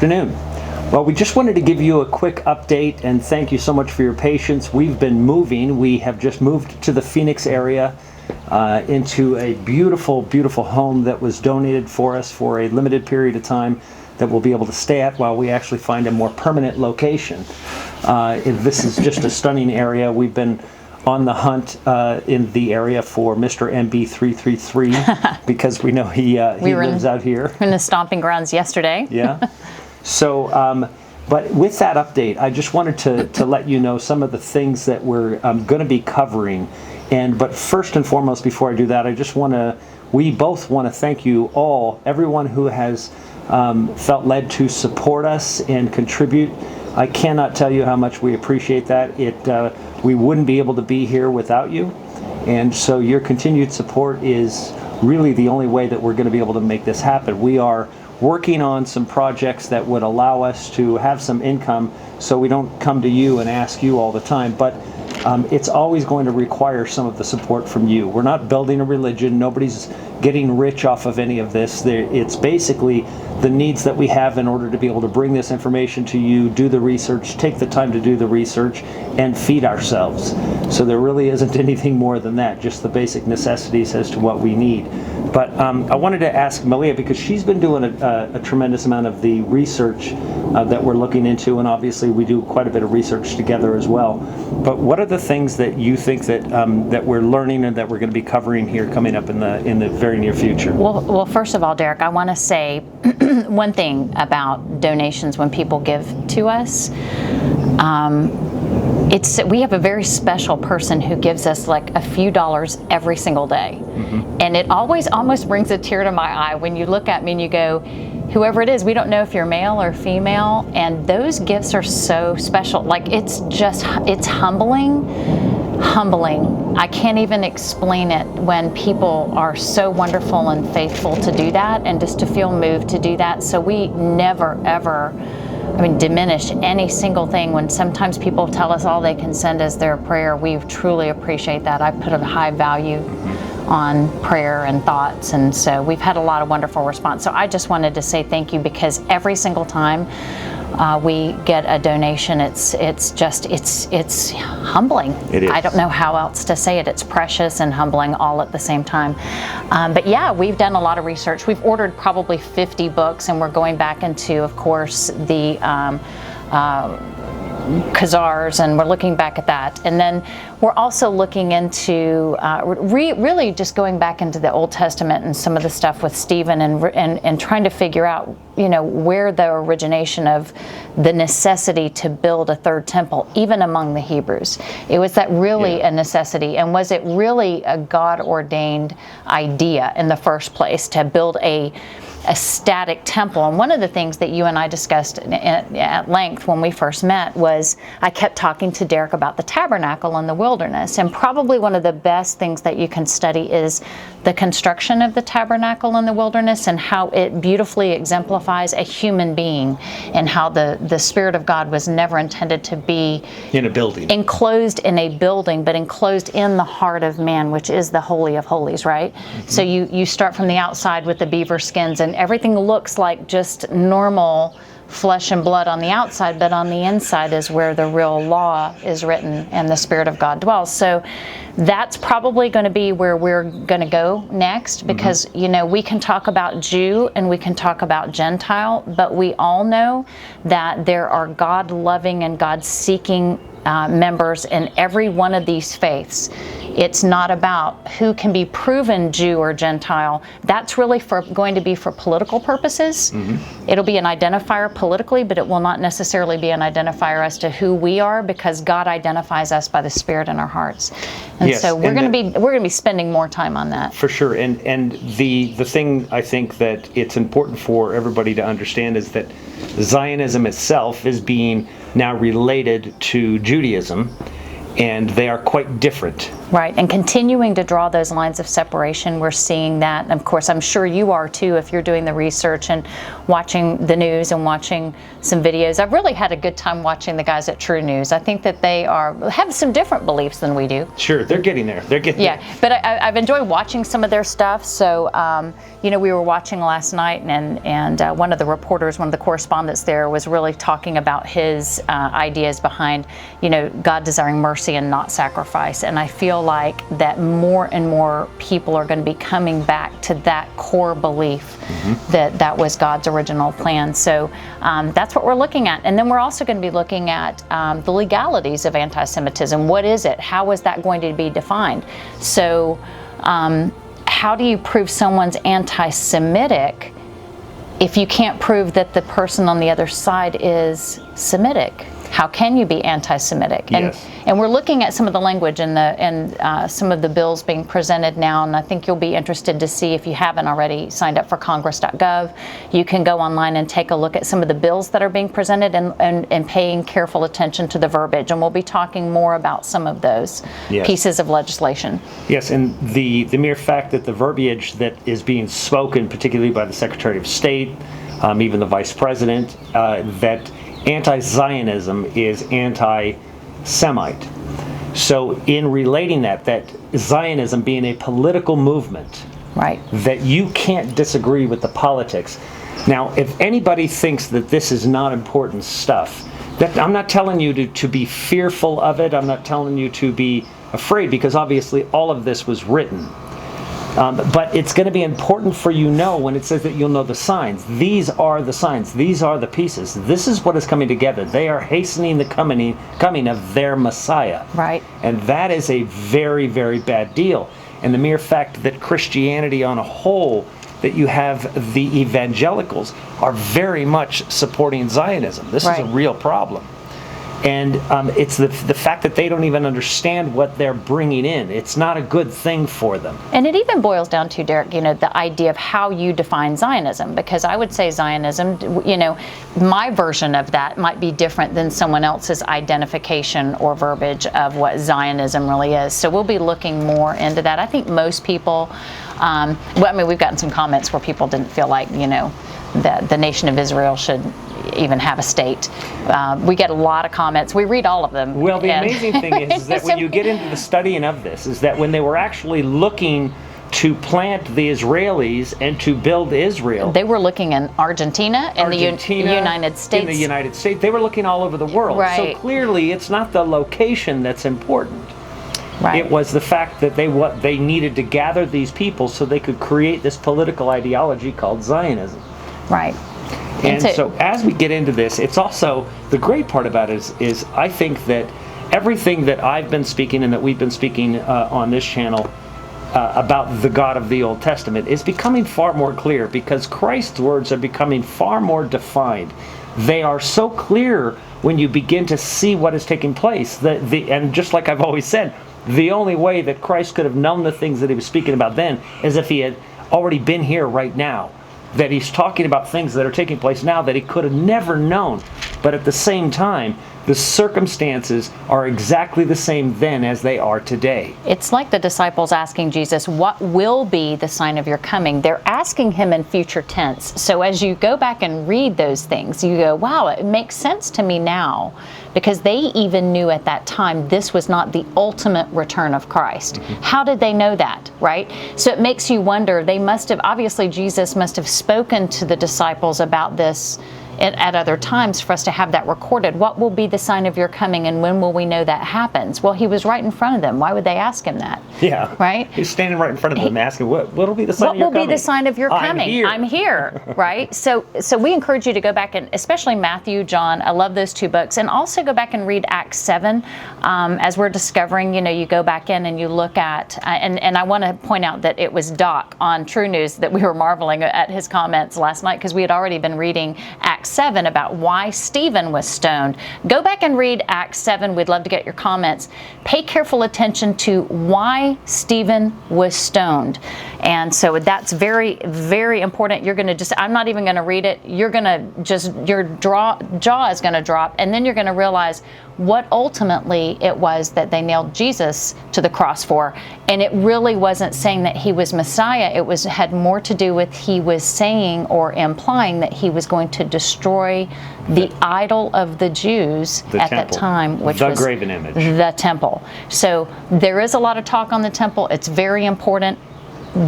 afternoon. Well, we just wanted to give you a quick update and thank you so much for your patience. We've been moving. We have just moved to the Phoenix area into a beautiful, beautiful home that was donated for us for a limited period of time that we'll be able to stay at while we actually find a more permanent location. This is just a stunning area. We've been on the hunt in the area for Mr. MB333 because we know he lives out here. In the stomping grounds yesterday. Yeah. So, but with that update, I just wanted to let you know some of the things that we're going to be covering. But first and foremost, before I do that, we both want to thank you all, everyone who has felt led to support us and contribute. I cannot tell you how much we appreciate that. We wouldn't be able to be here without you. And so your continued support is really the only way that we're going to be able to make this happen. We are working on some projects that would allow us to have some income so we don't come to you and ask you all the time. But it's always going to require some of the support from you. We're not building a religion. Nobody's getting rich off of any of this. It's basically the needs that we have in order to be able to bring this information to you, do the research, take the time to do the research, and feed ourselves. So there really isn't anything more than that, just the basic necessities as to what we need. But I wanted to ask Melia, because she's been doing a tremendous amount of the research that we're looking into, and obviously we do quite a bit of research together as well. But what are the things that you think that that we're learning and that we're going to be covering here coming up in the very near future? Well, first of all, Derek, I want to say one thing about donations when people give to us. We have a very special person who gives us like a few dollars every single day. Mm-hmm. And it always almost brings a tear to my eye when you look at me and you go, whoever it is, we don't know if you're male or female, and those gifts are so special. Like it's humbling. I can't even explain it when people are so wonderful and faithful to do that and just to feel moved to do that. So we never, ever diminish any single thing. When sometimes people tell us all they can send us their prayer, we truly appreciate that. I put a high value on prayer and thoughts, and so we've had a lot of wonderful response. So I just wanted to say thank you, because every single time we get a donation, it's humbling. It is. I don't know how else to say it. It's precious and humbling all at the same time. But yeah, we've done a lot of research. We've ordered probably 50 books, and we're going back into, of course, the Khazars, and we're looking back at that. And then we're also looking into really just going back into the Old Testament and some of the stuff with Stephen and trying to figure out, where the origination of the necessity to build a third temple, even among the Hebrews. It was that really a necessity, and was it really a God-ordained idea in the first place to build a static temple? And one of the things that you and I discussed at length when we first met was I kept talking to Derek about the tabernacle in the wilderness, and probably one of the best things that you can study is the construction of the tabernacle in the wilderness and how it beautifully exemplifies a human being, and how the Spirit of God was never intended to be in a building, enclosed in a building, but enclosed in the heart of man, which is the Holy of Holies, right? Mm-hmm. So you start from the outside with the beaver skins, and everything looks like just normal flesh and blood on the outside, but on the inside is where the real law is written and the Spirit of God dwells. So that's probably going to be where we're going to go next, because we can talk about Jew and we can talk about Gentile, but we all know that there are God-loving and God-seeking members in every one of these faiths. It's not about who can be proven Jew or Gentile. That's really going to be for political purposes. Mm-hmm. It'll be an identifier politically, but it will not necessarily be an identifier as to who we are, because God identifies us by the Spirit in our hearts. And so we're going to be spending more time on that. For sure. And the thing I think that it's important for everybody to understand is that Zionism itself is being now related to Judaism. and they are quite different. Right, and continuing to draw those lines of separation, we're seeing that. And of course, I'm sure you are too if you're doing the research and watching the news and watching some videos. I've really had a good time watching the guys at True News. I think that they have some different beliefs than we do. Sure, they're getting there. They're getting there. Yeah, but I've enjoyed watching some of their stuff. So, we were watching last night, and one of the reporters, one of the correspondents there, was really talking about his ideas behind, God desiring mercy and not sacrifice. And I feel like that more and more people are going to be coming back to that core belief that was God's original plan. So that's what we're looking at. And then we're also going to be looking at the legalities of anti-Semitism. What is it? How is that going to be defined? So how do you prove someone's anti-Semitic if you can't prove that the person on the other side is Semitic? How can you be anti-Semitic? Yes. And we're looking at some of the language and some of the bills being presented now, and I think you'll be interested to see, if you haven't already signed up for Congress.gov, you can go online and take a look at some of the bills that are being presented and paying careful attention to the verbiage. And we'll be talking more about some of those pieces of legislation. Yes, and the mere fact that the verbiage that is being spoken, particularly by the Secretary of State, even the Vice President, that anti-Zionism is anti-Semite. So in relating that Zionism being a political movement, right, that you can't disagree with the politics. Now, if anybody thinks that this is not important stuff, that I'm not telling you to be fearful of it. I'm not telling you to be afraid, because obviously all of this was written. But it's going to be important for when it says that you'll know the signs. These are the signs. These are the pieces. This is what is coming together. They are hastening the coming of their Messiah. Right. And that is a very, very bad deal. And the mere fact that Christianity on a whole, that you have the evangelicals, are very much supporting Zionism. This is a real problem. And it's the fact that they don't even understand what they're bringing in. It's not a good thing for them. And it even boils down to, Derek, the idea of how you define Zionism. Because I would say Zionism, my version of that might be different than someone else's identification or verbiage of what Zionism really is. So we'll be looking more into that. I think most people, we've gotten some comments where people didn't feel like, that the nation of Israel should even have a state. We get a lot of comments. We read all of them. Well, the amazing thing is that when you get into the studying of this, is that when they were actually looking to plant the Israelis and to build Israel, they were looking in Argentina, in the United States. In the United States. They were looking all over the world. Right. So clearly it's not the location that's important. Right. It was the fact that they needed to gather these people so they could create this political ideology called Zionism. Right. And so as we get into this, it's also, the great part about it is I think that everything that I've been speaking and that we've been speaking on this channel about the God of the Old Testament is becoming far more clear, because Christ's words are becoming far more defined. They are so clear when you begin to see what is taking place. And just like I've always said, the only way that Christ could have known the things that he was speaking about then is if he had already been here right now. That he's talking about things that are taking place now that he could have never known. But at the same time, the circumstances are exactly the same then as they are today. It's like the disciples asking Jesus, what will be the sign of your coming? They're asking him in future tense. So as you go back and read those things, you go, wow, it makes sense to me now. Because they even knew at that time this was not the ultimate return of Christ. How did they know that, right? So it makes you wonder, obviously Jesus must have spoken to the disciples about this at other times for us to have that recorded. What will be the sign of your coming, and when will we know that happens? Well, he was right in front of them. Why would they ask him that? Yeah. Right? He's standing right in front of them asking, what will be the sign of your coming? What will be the sign of your coming? I'm here, right? So we encourage you to go back and, especially Matthew, John, I love those two books, and also go back and read Acts 7. As we're discovering, you go back in and you look at, and I want to point out that it was Doc on True News that we were marveling at his comments last night, because we had already been reading Acts Acts 7 about why Stephen was stoned. Go back and read Acts 7. We'd love to get your comments. Pay careful attention to why Stephen was stoned. And so that's very, very important. You're going to just, I'm not even going to read it. You're going to just, your jaw is going to drop. And then you're going to realize what ultimately it was that they nailed Jesus to the cross for. And it really wasn't saying that he was Messiah. It had more to do with he was saying or implying that he was going to destroy the idol of the Jews at that time, which was the graven image, the temple. So there is a lot of talk on the temple. It's very important.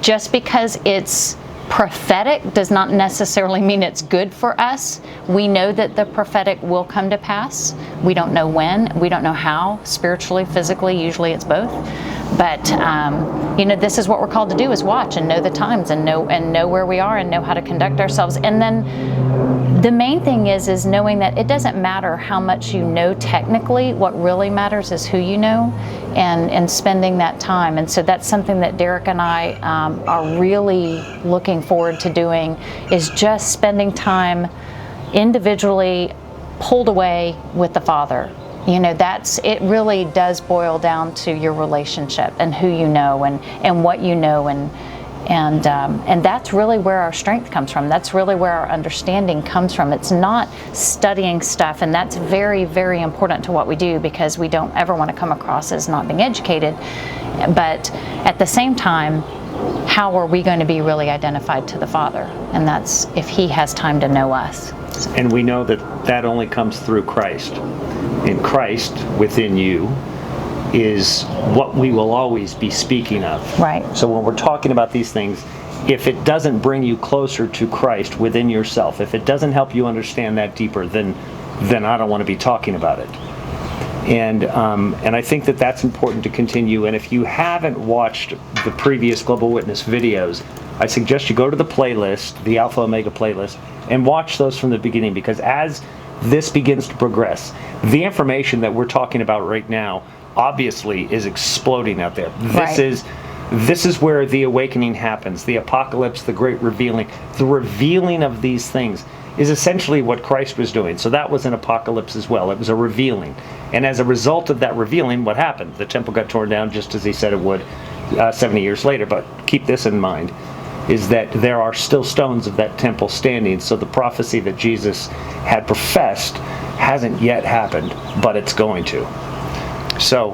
Just because it's prophetic does not necessarily mean it's good for us. We know that the prophetic will come to pass. We don't know when, we don't know how, spiritually, physically, usually it's both. But this is what we're called to do, is watch and know the times and know where we are and know how to conduct ourselves. And then the main thing is knowing that it doesn't matter how much you know technically. What really matters is who you know, and spending that time. And so that's something that Derek and I are really looking forward to doing, is just spending time individually pulled away with the Father. It really does boil down to your relationship and who you know and what you know, and that's really where our strength comes from. That's really where our understanding comes from. It's not studying stuff, and that's very, very important to what we do, because we don't ever want to come across as not being educated. But at the same time, how are we going to be really identified to the Father? And that's if he has time to know us. So. And we know that only comes through Christ. And Christ within you is what we will always be speaking of. Right. So when we're talking about these things, if it doesn't bring you closer to Christ within yourself, if it doesn't help you understand that deeper, then I don't want to be talking about it. And I think that's important to continue. And if you haven't watched the previous Global Witness videos, I suggest you go to the playlist, the Alpha Omega playlist, and watch those from the beginning, because as this begins to progress, the information that we're talking about right now obviously is exploding out there. Right. This is where the awakening happens, the apocalypse, the great revealing. The revealing of these things is essentially what Christ was doing. So that was an apocalypse as well. It was a revealing. And as a result of that revealing, what happened? The temple got torn down just as he said it would 70 years later. But keep this in mind, is that there are still stones of that temple standing. So the prophecy that Jesus had professed hasn't yet happened, but it's going to. So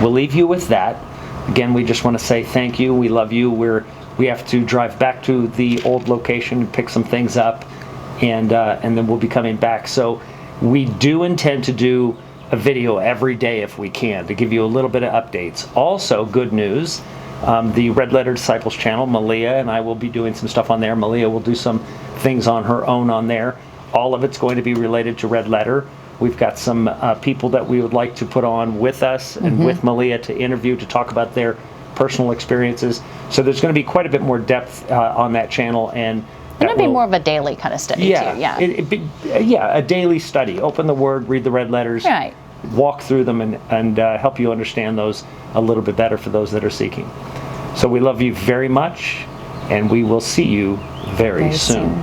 we'll leave you with that. Again, we just want to say thank you. We love you. We have to drive back to the old location and pick some things up, and then we'll be coming back. So we do intend to do a video every day if we can, to give you a little bit of updates. Also, good news, the Red Letter Disciples channel, Melia and I will be doing some stuff on there. Melia will do some things on her own on there. All of it's going to be related to Red Letter. We've got some people that we would like to put on with us and with Melia to interview, to talk about their personal experiences. So there's going to be quite a bit more depth on that channel, and it'll be more of a daily kind of study too. A daily study. Open the Word, read the red letters, right. Walk through them, and help you understand those a little bit better for those that are seeking. So we love you very much, and we will see you very soon.